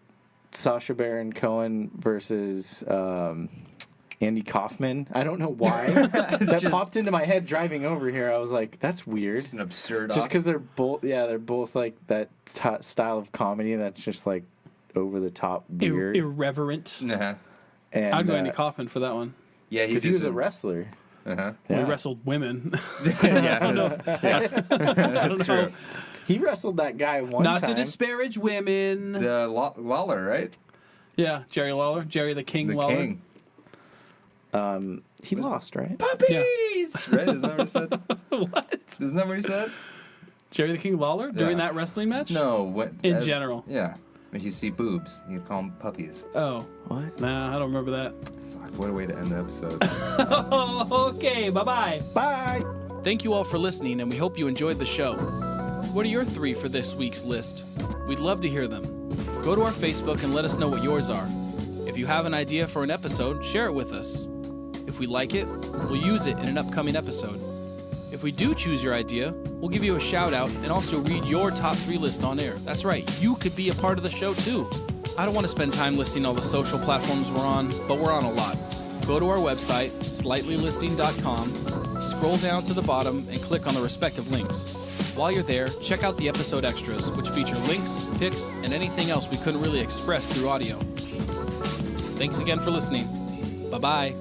Sacha Baron Cohen versus Andy Kaufman. I don't know why that popped into my head driving over here. I was like, that's weird. It's an absurd. Just because they're both like that style of comedy that's just like over the top weird. Irreverent. Uh-huh. And I'd go Andy Kaufman for that one. Yeah, because he was a wrestler. Uh-huh. We Yeah. wrestled women. Yeah, I don't know. He wrestled that guy one Not time. to disparage women. The Lawler, right? Yeah, Jerry Lawler. Jerry the King The Lawler. king. He lost, right? Puppies! Right? Isn't that what he said? What? Isn't that what he said? Jerry the King Lawler during Yeah. that wrestling match? No. In general. Yeah. If you see boobs, you call them puppies. Oh, What? nah, I don't remember that. Fuck, what a way to end the episode. Okay, bye-bye. Bye. Thank you all for listening, and we hope you enjoyed the show. What are your 3 for this week's list? We'd love to hear them. Go to our Facebook and let us know what yours are. If you have an idea for an episode, share it with us. If we like it, we'll use it in an upcoming episode. If we do choose your idea, we'll give you a shout out and also read your top 3 list on air. That's right, you could be a part of the show too. I don't want to spend time listing all the social platforms we're on, but we're on a lot. Go to our website, slightlylisting.com, scroll down to the bottom and click on the respective links. While you're there, check out the episode extras, which feature links, pics, and anything else we couldn't really express through audio. Thanks again for listening. Bye-bye.